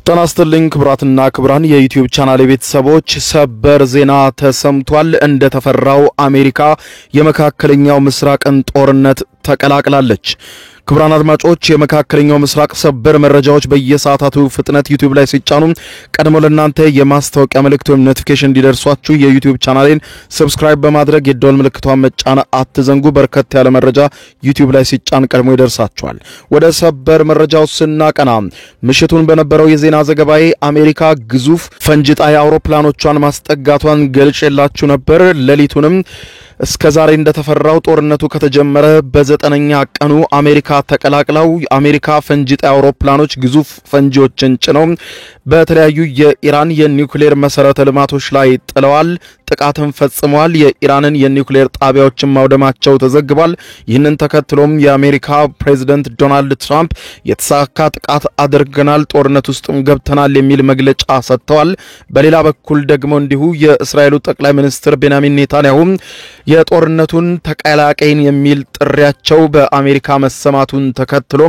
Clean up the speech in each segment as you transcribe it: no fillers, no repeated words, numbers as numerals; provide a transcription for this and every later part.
ጤና ይስጥልኝ ክብራትና ክብራን የዩቲዩብ ቻናል ቤተሰቦች ሰበር ዜና ተሰምቷል። እንደተፈራው አሜሪካ የመካከለኛው ምስራቅን ጦርነት ተቀላቅላለች። ክብራን አድማጮች የመካከለኛው ምስራቅ ሰበር መረጃዎች በየሰዓታቱ ፍጥነት ዩቲዩብ ላይ ሲጫኑ ቀድሞ ለእናንተ የማስታወቂያ መልእክት ወይም ኖቲፊኬሽን እንዲደርሷችሁ የዩቲዩብ ቻናሌን ሰብስክራይብ በማድረግ የደወል ምልክቷን መጫን አትዘንጉ። በርከት ያለ መረጃ ዩቲዩብ ላይ ሲጫን ቀድሞ ይደርሳችኋል። ወደ ሰበር መረጃው ስናቀና ምሽቱን በነበረው የዜና ዘገባዬ አሜሪካ ግዙፍ ፈንጂ ጣይ አውሮፕላኖቿን ማስጠጋቷን ገልጬላችሁ ነበር። ሌሊቱንም እስከዛሬ እንደተፈራው ጦርነቱ ከተጀመረ በ9ኛ ቀኑ አሜሪካ ተቀላቅለው አሜሪካ ፈንጂ ጣይ አውሮፕላኖች ግዙፍ ፈንጂዎችን ጭነው በተለያዩ የኢራን የኒውክሌር መሰረተ ልማቶች ላይ ጥለዋል፣ ጥቃትን ፈጽመዋል። የኢራንን የኒውክሌር ጣቢያዎችን ማውደማቸው ተዘግቧል። ይህንን ተከትሎም የአሜሪካ ፕሬዝዳንት ዶናልድ ትራምፕ የተሳካ ጥቃት አድርገናል፣ ጦርነት ውስጥም ገብተናል የሚል መግለጫ ሰጥተዋል። በሌላ በኩል ደግሞ እንዲሁ የእስራኤሉ ጠቅላይ ሚኒስትር ቤንያሚን ኔታንያሁ የጦርነቱን ተቀላቀይን የሚል ጥሪያቸው በአሜሪካ መሰማቱን ተከትሎ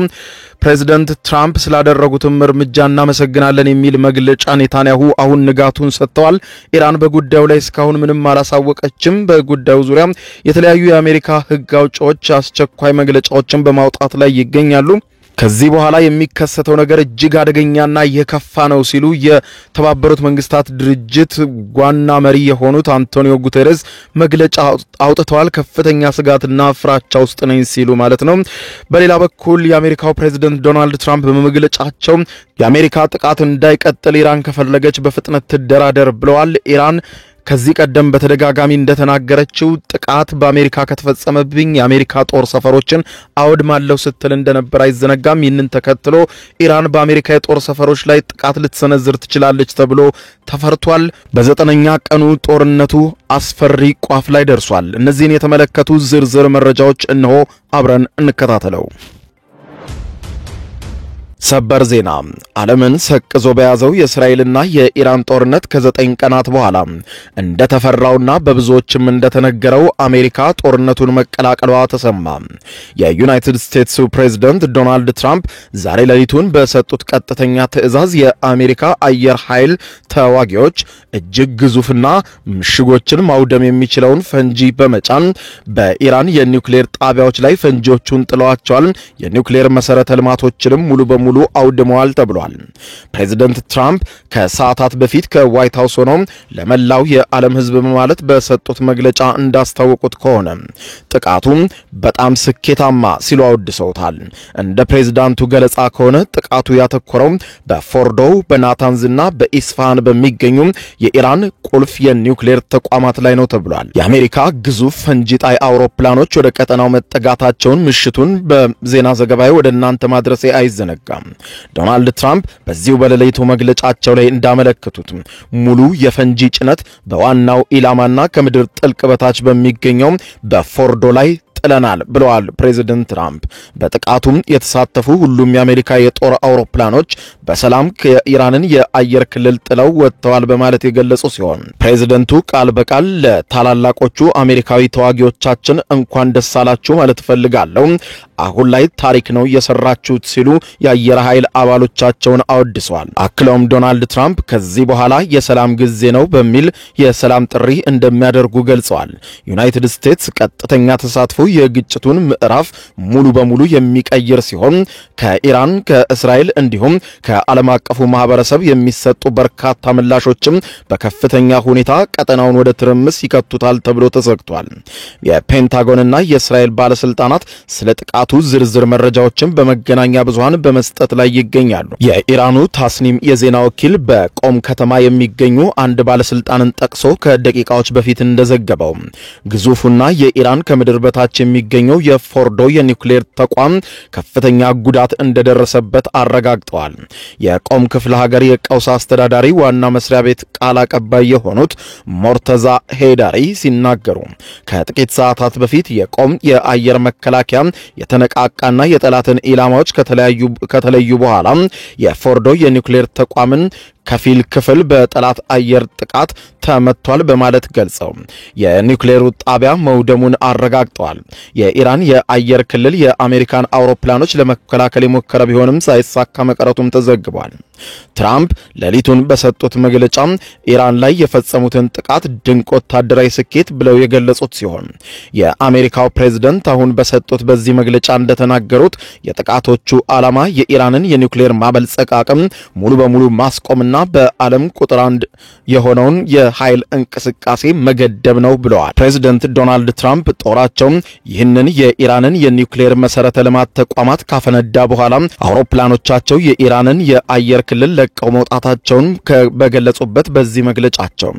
ፕሬዝዳንት ትራምፕ ስላደረጉትም እርምጃ እናመሰግናለን የሚል መግለጫ ኔታንያሁ አሁን ንጋቱን ሰጥተዋል። ኢራን በጉዳዩ ላይ እስካሁን ምንም አላሳወቀችም። በጉዳዩ ዙሪያ የተለያዩ የአሜሪካ ሕግ አውጪዎች አስቸኳይ መግለጫዎችን በማውጣት ላይ ይገኛሉ። ከዚህ በኋላ የሚከሰተው ነገር እጅግ አደገኛና የከፋ ነው ሲሉ የተባበሩት መንግስታት ድርጅት ዋና መሪ የሆኑት አንቶኒዮ ጉተሬስ መግለጫ አውጥተዋል። ከፍተኛ ስጋትና ፍራቻ ውስጥ ነኝ ሲሉ ማለት ነው። በሌላ በኩል የአሜሪካው ፕሬዝዳንት ዶናልድ ትራምፕ በመግለጫቸው የአሜሪካ ጥቃት እንዳይቀጥል ኢራን ከፈለገች በፍጥነት ትደራደር ብለዋል። ኢራን ከዚህ ቀደም በተደጋጋሚ እንደተናገረችው ጥቃት በአሜሪካ ከተፈጸመብኝ የአሜሪካ ጦር ሰፈሮችን አወድማለሁ ስትል እንደነበር አይዘነጋም። ይህንን ተከትሎ ኢራን በአሜሪካ የጦር ሰፈሮች ላይ ጥቃት ልትሰነዝር ትችላለች ተብሎ ተፈርቷል። በ9ኛ ቀኑ ጦርነቱ አስፈሪ ቋፍ ላይ ደርሷል። እነዚህን የተመለከቱ ዝርዝር መረጃዎች እነሆ አብረን እንከታተለው። ሰበር ዜና ዓለምን ሰቅዞ በያዘው የእስራኤልና የኢራን ጦርነት ከ9 ቀናት በኋላ እንደተፈራውና በብዙዎችም እንደተነገረው አሜሪካ ጦርነቱን መቀላቀሏ ተሰማ። የዩናይትድ ስቴትስ ፕሬዝዳንት ዶናልድ ትራምፕ ዛሬ ሌሊቱን በሰጡት ቀጥተኛ ትዕዛዝ የአሜሪካ አየር ኃይል ተዋጊዎች እጅግ ግዙፍና ምሽጎችን ማውደም የሚችለውን ፈንጂ በመጫን በኢራን የኒውክሌር ጣቢያዎች ላይ ፈንጂዎቹን ጥለዋቸዋል። የኒውክሌር መሰረተ ልማቶችንም ሙሉ በሙሉ አውድመዋል ተብሏል። ፕሬዝዳንት ትራምፕ ከሰዓታት በፊት ከዋይት ሃውስ ሆነው ለመላው የዓለም ሕዝብ ማለት በሰጡት መግለጫ እንዳስታወቁት ከሆነ ጥቃቱ በጣም ስኬታማ ሲሉ አወድሰውታል። እንደ ፕሬዝዳንቱ ገለጻ ከሆነ ጥቃቱ ያተኮረው በፎርዶ በናታንዝና በኢስፋሃን በሚገኙ የኢራን ቁልፍ የኒውክሌር ተቋማት ላይ ነው ተብሏል። የአሜሪካ ግዙፍ ፈንጂ ጣይ አውሮፕላኖች ወደ ቀጠናው መጠጋታቸውን ምሽቱን በዜና ዘገባዬ ወደ እናንተ ማድረሴ አይዘነጋም። ዶናልድ ትራምፕ በዚሁ በሌሊቱ መግለጫቸው ላይ እንዳመለከቱት ሙሉ የፈንጂ ጭነት በዋናው ኢላማና ከምድር ጥልቅ በታች በሚገኘው በፎርዶ ላይ ጥለናል ብለዋል ፕሬዝዳንት ትራምፕ። በጥቃቱም የተሳተፉ ሁሉም የአሜሪካ የጦር አውሮፕላኖች በሰላም ከኢራንን የአየር ክልል ጥለው ወጥተዋል በማለት የገለጹ ሲሆን ፕሬዝዳንቱ ቃል በቃል ለታላላቆቹ አሜሪካዊ ተዋጊዎቻችን እንኳን ደስ አላችሁ ማለት ፈልጋለሁ፣ አሁን ላይ ታሪክ ነው የሰራችሁት ሲሉ የአየር ኃይል አባሎቻቸውን አወድሰዋል። አክለውም ዶናልድ ትራምፕ ከዚህ በኋላ የሰላም ጊዜ ነው በሚል የሰላም ጥሪ እንደሚያደርጉ ገልጸዋል። ዩናይትድ ስቴትስ ቀጥተኛ ተሳትፎ የግጭቱን ምዕራፍ ሙሉ በሙሉ የሚቀይር ሲሆን ከኢራን ከእስራኤል እንዲሁም ከዓለም አቀፉ ማህበረሰብ የሚሰጡ በርካታ ምላሾችም በከፍተኛ ሁኔታ ቀጠናውን ወደ ትርምስ ይከቱታል ተብሎ ተሰግቷል። የፔንታጎንና የእስራኤል ባለስልጣናት ስለ ጥቃቱ ዝርዝር መረጃዎችን በመገናኛ ብዙሃን በመስጠት ላይ ይገኛሉ። የኢራኑ ታስኒም የዜና ወኪል በቆም ከተማ የሚገኙ አንድ ባለስልጣንን ጠቅሶ ከደቂቃዎች በፊት እንደዘገበው ግዙፉና የኢራን ከምድር በታች የሚገኘው የፎርዶ የኒውክሌር ተቋም ከፍተኛ ጉዳት እንደደረሰበት አረጋግጠዋል። የቆም ክፍለ ሀገር የቀውስ አስተዳዳሪ ዋና መስሪያ ቤት ቃል አቀባይ የሆኑት ሞርተዛ ሄዳሪ ሲናገሩ ከጥቂት ሰዓታት በፊት የቆም የአየር መከላከያ የተነቃቃና የጠላትን ኢላማዎች ከተለዩ በኋላ የፎርዶ የኒውክሌር ተቋምን ከፊል ክፍል በጠላት አየር ጥቃት ተመቷል በማለት ገልጸው የኒውክሌሩ ጣቢያ መውደሙን አረጋግጠዋል። የኢራን የአየር ክልል የአሜሪካን አውሮፕላኖች ለመከላከል የሞከረ ቢሆንም ሳይሳካ መቀረቱም ተዘግቧል። ትራምፕ ሌሊቱን በሰጡት መግለጫ ኢራን ላይ የፈጸሙትን ጥቃት ድንቅ ወታደራዊ ስኬት ብለው የገለጹት ሲሆን የአሜሪካው ፕሬዝዳንት አሁን በሰጡት በዚህ መግለጫ እንደተናገሩት የጥቃቶቹ ዓላማ የኢራንን የኒውክሌር ማበልጸግ አቅም ሙሉ በሙሉ ማስቆምና በዓለም ቁጥር 1 የሆነውን የኃይል እንቅስቃሴ መገደብ ነው ብለዋል። ፕሬዝዳንት ዶናልድ ትራምፕ ጦራቸው ይህንን የኢራንን የኒውክሌር መሰረተ ልማት ተቋማት ካፈነዳ በኋላ አውሮፕላኖቻቸው የኢራንን የአየር ክልል ለቀው መውጣታቸውን በገለጹበት በዚህ መግለጫቸው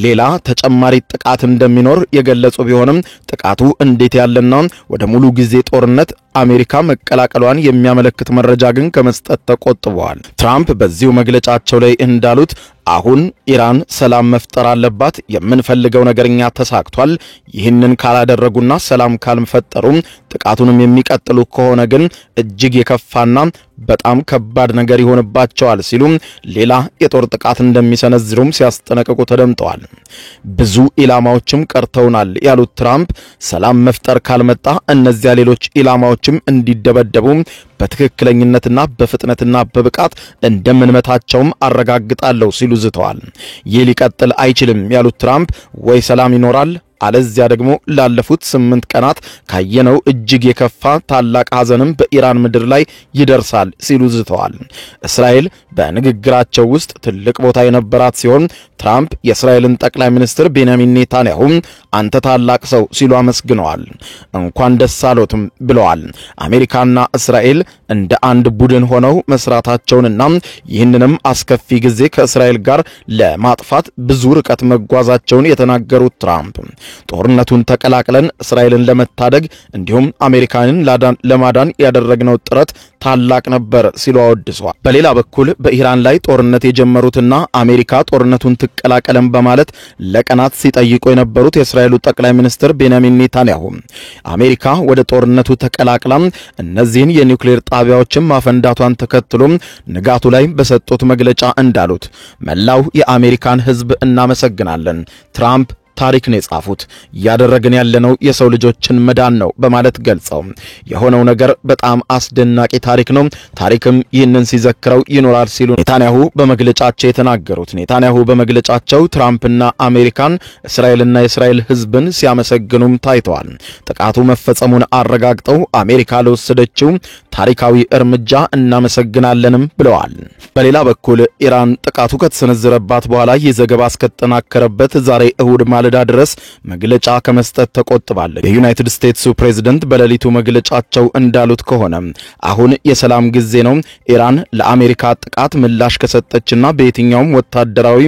ሌላ ተጨማሪ ጥቃት እንደሚኖር የገለጹ ቢሆንም ጥቃቱ እንዴት ያለና ወደ ሙሉ ጊዜ ጦርነት አሜሪካ መቀላቀሏን የሚያመለክት መረጃ ግን ከመስጠት ተቆጥበዋል። ትራምፕ በዚሁ መግለጫቸው ላይ እንዳሉት አሁን ኢራን ሰላም መፍጠር አለባት። የምንፈልገው ነገርኛ ተሳክቷል። ይህንን ካላደረጉና ሰላም ካልፈጠሩ ጥቃቱንም የሚቀጥሉ ከሆነ ግን እጅግ የከፋና በጣም ከባድ ነገር ይሆንባቸዋል ሲሉ ሌላ የጦር ጥቃት እንደሚሰነዝሩም ሲያስጠነቅቁ ተደምጠዋል። ብዙ ኢላማዎችም ቀርተውናል ያሉት ትራምፕ ሰላም መፍጠር ካልመጣ እነዚያ ሌሎች ኢላማዎችም እንዲደበደቡ በትክክለኝነትና በፍጥነትና በብቃት እንደምንመታቸውም አረጋግጣለሁ ሲሉ ዝተዋል። ይህ ሊቀጥል አይችልም ያሉት ትራምፕ ወይ ሰላም ይኖራል አለዚያ ደግሞ ላለፉት 8 ቀናት ካየነው እጅግ የከፋ ታላቅ ሐዘንም በኢራን ምድር ላይ ይደርሳል ሲሉ ዝተዋል። እስራኤል በንግግራቸው ውስጥ ትልቅ ቦታ የነበራት ሲሆን ትራምፕ የእስራኤልን ጠቅላይ ሚኒስትር ቤንያሚን ኔታንያሁ አንተ ታላቅ ሰው ሲሉ አመስግነዋል። እንኳን ደስ አሎትም ብለዋል። አሜሪካና እስራኤል እንደ አንድ ቡድን ሆነው መስራታቸውንና ይህንንም አስከፊ ጊዜ ከእስራኤል ጋር ለማጥፋት ብዙ ርቀት መጓዛቸውን የተናገሩት ትራምፕ ጦርነቱን ተቀላቅለን እስራኤልን ለመታደግ እንዲሁም አሜሪካንን ለማዳን ያደረግነው ጥረት ታላቅ ነበር ሲሉ አወድሰዋል። በሌላ በኩል በኢራን ላይ ጦርነት የጀመሩትና አሜሪካ ጦርነቱን ትቀላቀለን በማለት ለቀናት ሲጠይቁ የነበሩት የእስራኤሉ ጠቅላይ ሚኒስትር ቤንያሚን ኔታንያሁ አሜሪካ ወደ ጦርነቱ ተቀላቅላ እነዚህን የኒውክሌር ጣቢያዎችን ማፈንዳቷን ተከትሎ ንጋቱ ላይ በሰጡት መግለጫ እንዳሉት መላው የአሜሪካን ሕዝብ እናመሰግናለን። ትራምፕ ታሪክ ነው የጻፉት። ያደረገን ያለነው የሰው ልጆችን መዳን ነው በማለት ገልጸው የሆነው ነገር በጣም አስደናቂ ታሪክ ነው፣ ታሪክም ይህንን ሲዘክረው ይኖራል ሲሉ ኔታንያሁ በመግለጫቸው የተናገሩት። ኔታንያሁ በመግለጫቸው ትራምፕና አሜሪካን እስራኤልና የእስራኤል ሕዝብን ሲያመሰግኑም ታይተዋል። ጥቃቱ መፈጸሙን አረጋግጠው አሜሪካ ለወሰደችው ታሪካዊ እርምጃ እናመሰግናለንም ብለዋል። በሌላ በኩል ኢራን ጥቃቱ ከተሰነዘረባት በኋላ የዘገባ እስከተጠናከረበት ዛሬ እሁድ ማለዳ ድረስ መግለጫ ከመስጠት ተቆጥባለች። የዩናይትድ ስቴትሱ ፕሬዝዳንት በሌሊቱ መግለጫቸው እንዳሉት ከሆነ አሁን የሰላም ጊዜ ነው። ኢራን ለአሜሪካ ጥቃት ምላሽ ከሰጠችና በየትኛውም ወታደራዊ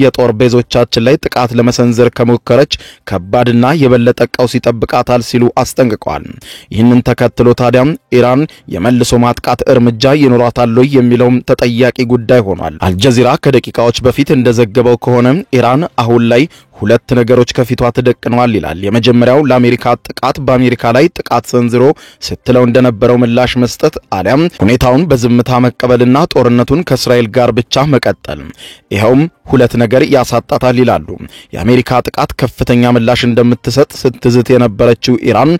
የጦር ቤዞቻችን ላይ ጥቃት ለመሰንዘር ከሞከረች ከባድና የበለጠ ቀውስ ይጠብቃታል ሲሉ አስጠንቅቀዋል። ይህንን ተከትሎ ታዲያ ኢራን የመልሶ ማጥቃት እርምጃ ይኖራታል የሚለው ተጠያቂ ጉዳይ ሆኗል። አልጀዚራ ከደቂቃዎች በፊት እንደዘገበው ከሆነ ኢራን አሁን ላይ ሁለት ነገሮች ከፊቷ ተደቅነዋል ይላል። የመጀመሪያው ለአሜሪካ ጥቃት በአሜሪካ ላይ ጥቃት ሰንዝሮ ስትለው እንደነበረው ምላሽ መስጠት አሊያም ሁኔታውን በዝምታ መቀበልና ጦርነቱን ከእስራኤል ጋር ብቻ መቀጠል። ይሄውም ሁለት ነገር ያሳጣታል ይላሉ። የአሜሪካ ጥቃት ከፍተኛ ምላሽ እንደምትሰጥ ስትዝት የነበረችው ኢራን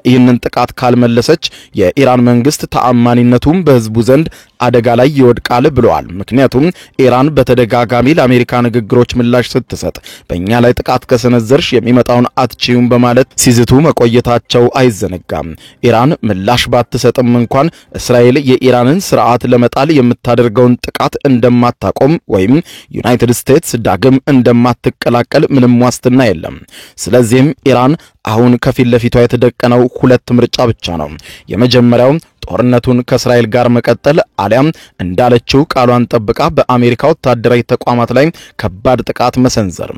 ይህንን ጥቃት ካልመለሰች የኢራን መንግስት ተአማኒነቱም በህዝቡ ዘንድ አደጋ ላይ ይወድቃል ብለዋል። ምክንያቱም ኢራን በተደጋጋሚ ለአሜሪካ ንግግሮች ምላሽ ስትሰጥ በእኛ ላይ ጥቃት ከሰነዘርሽ የሚመጣውን አትችዩም በማለት ሲዝቱ መቆየታቸው አይዘነጋም። ኢራን ምላሽ ባትሰጥም እንኳን እስራኤል የኢራንን ስርዓት ለመጣል የምታደርገውን ጥቃት እንደማታቆም ወይም ዩናይትድ ስቴትስ ዳግም እንደማትቀላቀል ምንም ዋስትና የለም። ስለዚህም ኢራን አሁን ከፊት ለፊቷ የተደቀነው ሁለት ምርጫ ብቻ ነው። የመጀመሪያው ጦርነቱን ከእስራኤል ጋር መቀጠል አሊያም እንዳለችው ቃሏን ጠብቃ በአሜሪካ ወታደራዊ ተቋማት ላይ ከባድ ጥቃት መሰንዘር።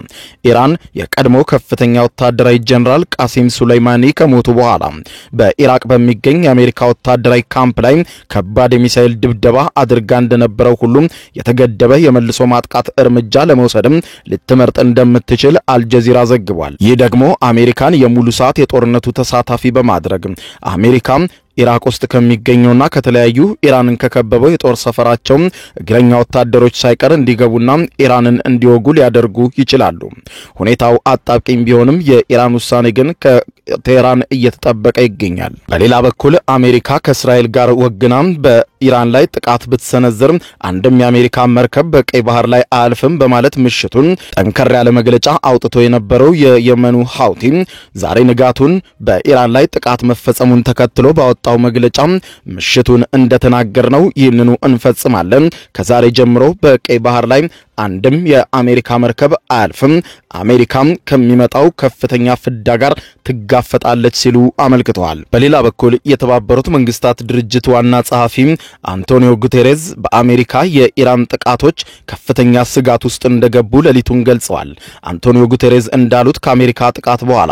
ኢራን የቀድሞ ከፍተኛ ወታደራዊ ጀነራል ቃሲም ሱሌይማኒ ከሞቱ በኋላ በኢራቅ በሚገኝ የአሜሪካ ወታደራዊ ካምፕ ላይ ከባድ የሚሳኤል ድብደባ አድርጋ እንደነበረው ሁሉ የተገደበ የመልሶ ማጥቃት እርምጃ ለመውሰድም ልትመርጥ እንደምትችል አልጀዚራ ዘግቧል። ይህ ደግሞ አሜሪካን የሙሉ ሰዓት የጦርነቱ ተሳታፊ በማድረግ አሜሪካ ኢራቅ ውስጥ ከሚገኙና ከተለያዩ ኢራንን ከከበበው የጦር ሰፈራቸው እግረኛ ወታደሮች ሳይቀር እንዲገቡና ኢራንን እንዲወጉ ሊያደርጉ ይችላሉ። ሁኔታው አጣብቂኝ ቢሆንም የኢራን ውሳኔ ግን ቴህራን እየተጠበቀ ይገኛል። በሌላ በኩል አሜሪካ ከእስራኤል ጋር ወግና በኢራን ላይ ጥቃት ብትሰነዝር አንድም የአሜሪካ መርከብ በቀይ ባህር ላይ አልፍም በማለት ምሽቱን ጠንከር ያለ መግለጫ አውጥቶ የነበረው የየመኑ ሐውቲ ዛሬ ንጋቱን በኢራን ላይ ጥቃት መፈጸሙን ተከትሎ ባወጣው መግለጫ ምሽቱን እንደተናገርነው ይህንኑ እንፈጽማለን፣ ከዛሬ ጀምሮ በቀይ ባህር ላይ አንድም የአሜሪካ መርከብ አያልፍም፣ አሜሪካም ከሚመጣው ከፍተኛ ፍዳ ጋር ትጋፈጣለች ሲሉ አመልክተዋል። በሌላ በኩል የተባበሩት መንግስታት ድርጅት ዋና ጸሐፊ አንቶኒዮ ጉቴሬዝ በአሜሪካ የኢራን ጥቃቶች ከፍተኛ ስጋት ውስጥ እንደገቡ ሌሊቱን ገልጸዋል። አንቶኒዮ ጉቴሬዝ እንዳሉት ከአሜሪካ ጥቃት በኋላ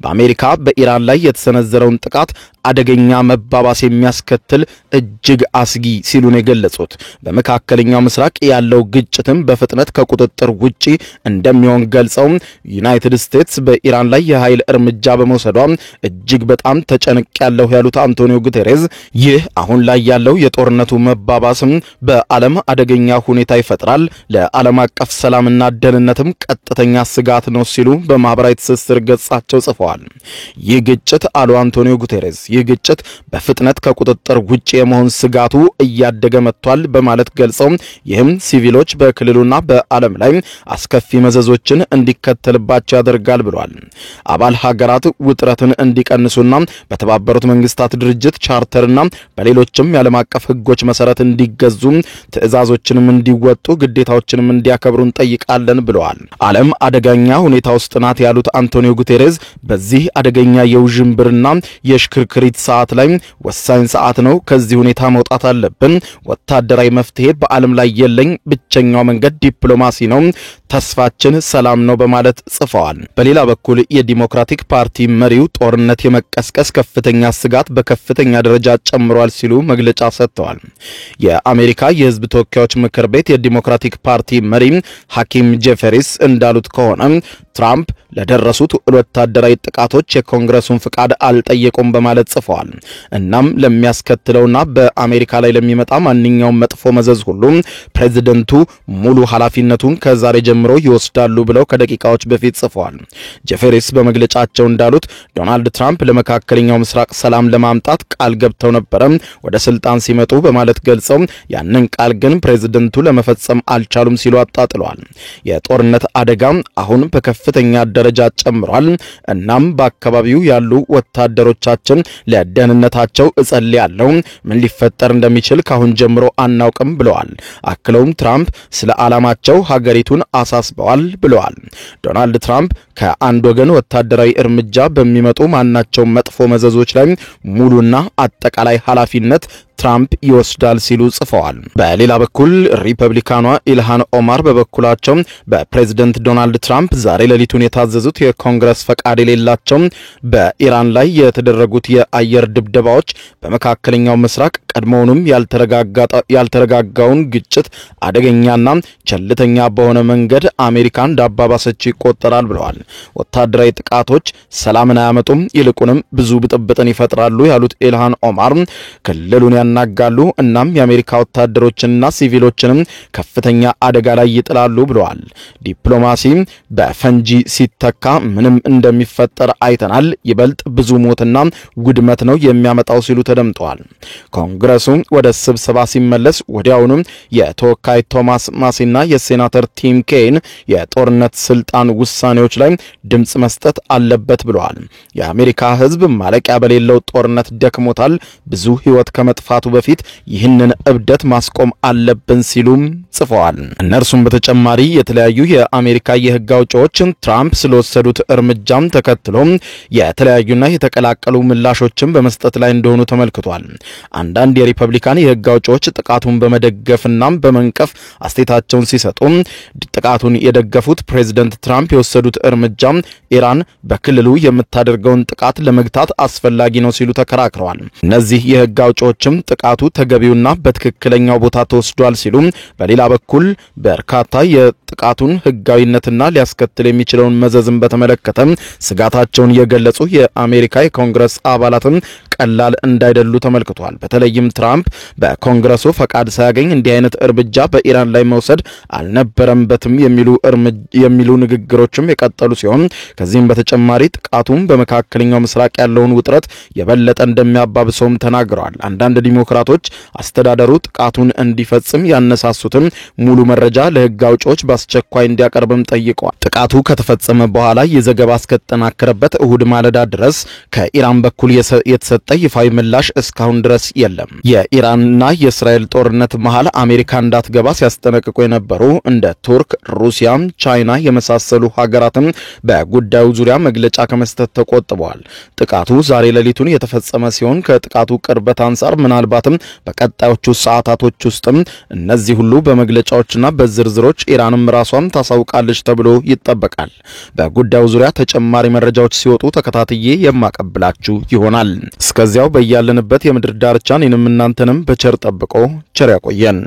በአሜሪካ በኢራን ላይ የተሰነዘረውን ጥቃት አደገኛ መባባስ የሚያስከትል እጅግ አስጊ ሲሉ ነው የገለጹት። በመካከለኛው ምስራቅ ያለው ግጭትም በፍጥነት ከቁጥጥር ውጪ እንደሚሆን ገልጸው ዩናይትድ ስቴትስ በኢራን ላይ የኃይል እርምጃ በመውሰዷ እጅግ በጣም ተጨንቄያለሁ ያሉት አንቶኒዮ ጉቴሬዝ ይህ አሁን ላይ ያለው የጦርነቱ መባባስም በዓለም አደገኛ ሁኔታ ይፈጥራል፣ ለዓለም አቀፍ ሰላምና ደህንነትም ቀጥተኛ ስጋት ነው ሲሉ በማህበራዊ ትስስር ገጻቸው ጽፈዋል። ይህ ግጭት አሉ አንቶኒዮ ጉቴሬዝ ይህ ግጭት በፍጥነት ከቁጥጥር ውጪ የመሆን ስጋቱ እያደገ መጥቷል በማለት ገልጸው ይህም ሲቪሎች በክልሉና በዓለም ላይ አስከፊ መዘዞችን እንዲከተልባቸው ያደርጋል ብሏል። አባል ሀገራት ውጥረትን እንዲቀንሱና በተባበሩት መንግስታት ድርጅት ቻርተርና በሌሎችም የዓለም አቀፍ ህጎች መሰረት እንዲገዙ ትዕዛዞችንም እንዲወጡ ግዴታዎችንም እንዲያከብሩ እንጠይቃለን ብለዋል። ዓለም አደገኛ ሁኔታ ውስጥ ናት ያሉት አንቶኒዮ ጉቴሬዝ በዚህ አደገኛ የውዥንብርና የሽክርክሪት ሰዓት ላይ ወሳኝ ሰዓት ነው፣ ከዚህ ሁኔታ መውጣት አለብን፣ ወታደራዊ መፍትሄ በዓለም ላይ የለኝ፣ ብቸኛው መንገድ ዲፕሎማሲ ነው፣ ተስፋችን ሰላም ነው በማለት ጽፈዋል። በሌላ በኩል የዲሞክራቲክ ፓርቲ መሪው ጦርነት የመቀስቀስ ከፍተኛ ስጋት በከፍተኛ ደረጃ ጨምሯል ሲሉ መግለጫ ሰጥተዋል። የአሜሪካ የህዝብ ተወካዮች ምክር ቤት የዲሞክራቲክ ፓርቲ መሪ ሐኪም ጄፈሪስ እንዳሉት ከሆነ ትራምፕ ለደረሱት ወታደራዊ ጥቃቶች የኮንግረሱን ፍቃድ አልጠየቁም በማለት ጽፈዋል። እናም ለሚያስከትለውና በአሜሪካ ላይ ለሚመጣ ማንኛውም መጥፎ መዘዝ ሁሉ ፕሬዝደንቱ ሙሉ ኃላፊነቱን ከዛሬ ጀምሮ ይወስዳሉ ብለው ከደቂቃዎች በፊት ጽፈዋል። ጄፈሪስ በመግለጫቸው እንዳሉት ዶናልድ ትራምፕ ለመካከለኛው ምስራቅ ሰላም ለማምጣት ቃል ገብተው ነበር ወደ ስልጣን ሲመጡ በማለት ገልጸው ያንን ቃል ግን ፕሬዝደንቱ ለመፈጸም አልቻሉም ሲሉ አጣጥለዋል። የጦርነት አደጋ አሁን በከፍተኛ ደረጃ ጨምሯል። እናም በአካባቢው ያሉ ወታደሮቻችን ለደህንነታቸው እጸልያለሁ፣ ምን ሊፈጠር እንደሚችል ካሁን ጀምሮ አናውቅም ብለዋል። አክለውም ትራምፕ ስለ ዓላማቸው ሀገሪቱን አሳስበዋል ብለዋል። ዶናልድ ትራምፕ ከአንድ ወገን ወታደራዊ እርምጃ በሚመጡ ማናቸው መጥፎ መዘዞች ላይ ሙሉና አጠቃላይ ኃላፊነት ትራምፕ ይወስዳል ሲሉ ጽፈዋል። በሌላ በኩል ሪፐብሊካኗ ኢልሃን ኦማር በበኩላቸው በፕሬዝዳንት ዶናልድ ትራምፕ ዛሬ ሌሊቱን የታዘዙት የኮንግረስ ፈቃድ የሌላቸው በኢራን ላይ የተደረጉት የአየር ድብደባዎች በመካከለኛው ምስራቅ ቀድሞውንም ያልተረጋጋውን ግጭት አደገኛና ቸልተኛ በሆነ መንገድ አሜሪካን እንዳባባሰች ይቆጠራል ብለዋል። ወታደራዊ ጥቃቶች ሰላምን አያመጡም፣ ይልቁንም ብዙ ብጥብጥን ይፈጥራሉ ያሉት ኢልሃን ኦማር ክልሉን ያናጋሉ፣ እናም የአሜሪካ ወታደሮችንና ሲቪሎችንም ከፍተኛ አደጋ ላይ ይጥላሉ ብለዋል። ዲፕሎማሲ በፈንጂ ሲተካ ምንም እንደሚፈጠር አይተናል፣ ይበልጥ ብዙ ሞትና ውድመት ነው የሚያመጣው ሲሉ ተደምጠዋል። ኮንግረሱ ወደ ስብሰባ ሲመለስ ወዲያውኑ የተወካይ ቶማስ ማሲና የሴናተር ቲም ኬን የጦርነት ስልጣን ውሳኔዎች ላይ ድምጽ መስጠት አለበት ብለዋል። የአሜሪካ ሕዝብ ማለቂያ በሌለው ጦርነት ደክሞታል፣ ብዙ ህይወት ከመጥፋቱ በፊት ይህንን እብደት ማስቆም አለብን ሲሉም ጽፈዋል። እነርሱም በተጨማሪ የተለያዩ የአሜሪካ የህግ አውጪዎች ትራምፕ ስለወሰዱት እርምጃም ተከትሎ የተለያዩና የተቀላቀሉ ምላሾችን በመስጠት ላይ እንደሆኑ ተመልክቷል። አንዳንድ የሪፐብሊካን የህግ አውጪዎች ጥቃቱን በመደገፍና በመንቀፍ አስተያየታቸውን ሲሰጡ ጥቃቱን የደገፉት ፕሬዝዳንት ትራምፕ የወሰዱት እርምጃ ኢራን በክልሉ የምታደርገውን ጥቃት ለመግታት አስፈላጊ ነው ሲሉ ተከራክረዋል። እነዚህ የህግ አውጪዎችም ጥቃቱ ተገቢውና በትክክለኛው ቦታ ተወስዷል ሲሉ በሌላ በኩል በርካታ የጥቃቱን ህጋዊነትና ሊያስከትል የሚችለውን መዘዝን በተመለከተ ስጋታቸውን የገለጹ የአሜሪካ የኮንግረስ አባላትም ቀላል እንዳይደሉ ተመልክቷል። በተለይም ትራምፕ በኮንግረሱ ፈቃድ ሳያገኝ እንዲህ አይነት እርምጃ በኢራን ላይ መውሰድ አልነበረበትም የሚሉ ንግግሮችም የቀጠሉ ሲሆን ከዚህም በተጨማሪ ጥቃቱም በመካከለኛው ምስራቅ ያለውን ውጥረት የበለጠ እንደሚያባብሰውም ተናግረዋል። አንዳንድ ዲሞክራቶች አስተዳደሩ ጥቃቱን እንዲፈጽም ያነሳሱትን ሙሉ መረጃ ለህግ አውጪዎች በአስቸኳይ እንዲያቀርብም ጠይቀዋል። ጥቃቱ ከተፈጸመ በኋላ የዘገባ እስከተጠናከረበት እሁድ ማለዳ ድረስ ከኢራን በኩል የተሰጠ ይፋዊ ምላሽ እስካሁን ድረስ የለም። የኢራንና የእስራኤል ጦርነት መሃል አሜሪካ እንዳትገባ ሲያስጠነቅቁ የነበሩ እንደ ቱርክ፣ ሩሲያ፣ ቻይና የመሳሰሉ ሀገራትም በጉዳዩ ዙሪያ መግለጫ ከመስጠት ተቆጥበዋል። ጥቃቱ ዛሬ ሌሊቱን የተፈጸመ ሲሆን ከጥቃቱ ቅርበት አንፃር ምናልባትም በቀጣዮቹ ሰዓታቶች ውስጥም እነዚህ ሁሉ በመግለጫዎችና በዝርዝሮች ኢራንም ራሷን ታሳውቃለች ተብሎ ይጠበቃል። በጉዳዩ ዙሪያ ተጨማሪ መረጃዎች ሲወጡ ተከታትዬ የማቀብላችሁ ይሆናል። እስከዚያው በያለንበት የምድር ዳርቻ እኔንም እናንተንም በቸር ጠብቆ ቸር ያቆየን።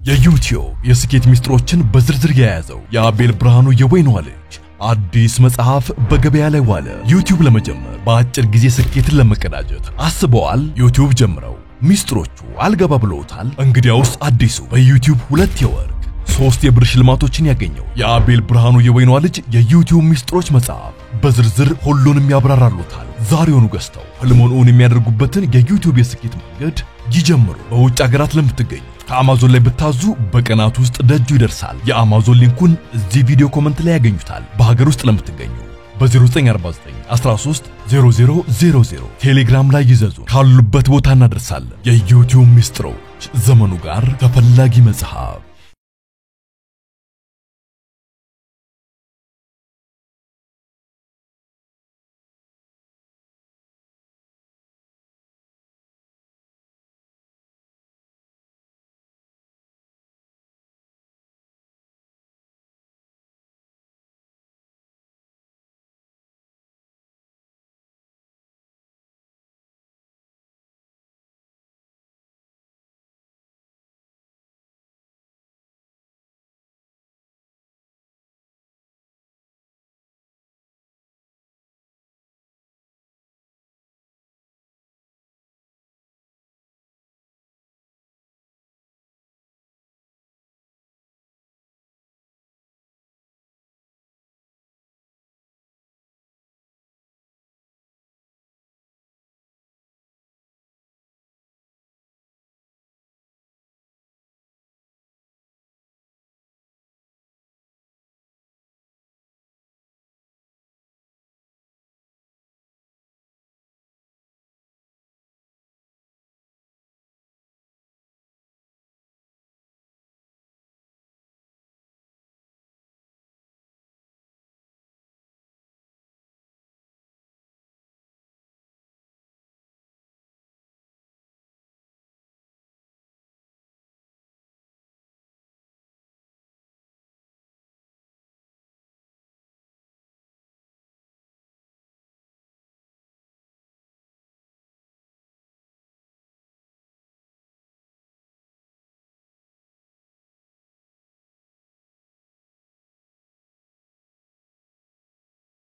የዩቲዩብ የስኬት ሚስጥሮችን በዝርዝር የያዘው የአቤል ብርሃኑ የወይኗ ልጅ አዲስ መጽሐፍ በገበያ ላይ ዋለ። ዩቲዩብ ለመጀመር በአጭር ጊዜ ስኬትን ለመቀዳጀት አስበዋል? ዩቲዩብ ጀምረው ሚስጥሮቹ አልገባ ብለውታል? እንግዲያውስ አዲሱ በዩቲዩብ 2 የወርቅ 3 የብር ሽልማቶችን ያገኘው የአቤል ብርሃኑ የወይኗ ልጅ የዩቲዩብ ሚስጥሮች መጽሐፍ በዝርዝር ሁሉንም ያብራራሉታል። ዛሬውኑ ገዝተው ህልሞን እውን የሚያደርጉበትን የዩቲዩብ የስኬት መንገድ ይጀምሩ። በውጭ ሀገራት ለምትገኙ ከአማዞን ላይ ብታዙ በቀናት ውስጥ ደጁ ይደርሳል። የአማዞን ሊንኩን እዚህ ቪዲዮ ኮሜንት ላይ ያገኙታል። በሀገር ውስጥ ለምትገኙ በ0949 13 0000 ቴሌግራም ላይ ይዘዙ። ካሉበት ቦታ እናደርሳለን። የዩቲዩብ ሚስጥሮች ዘመኑ ጋር ተፈላጊ መጽሐፍ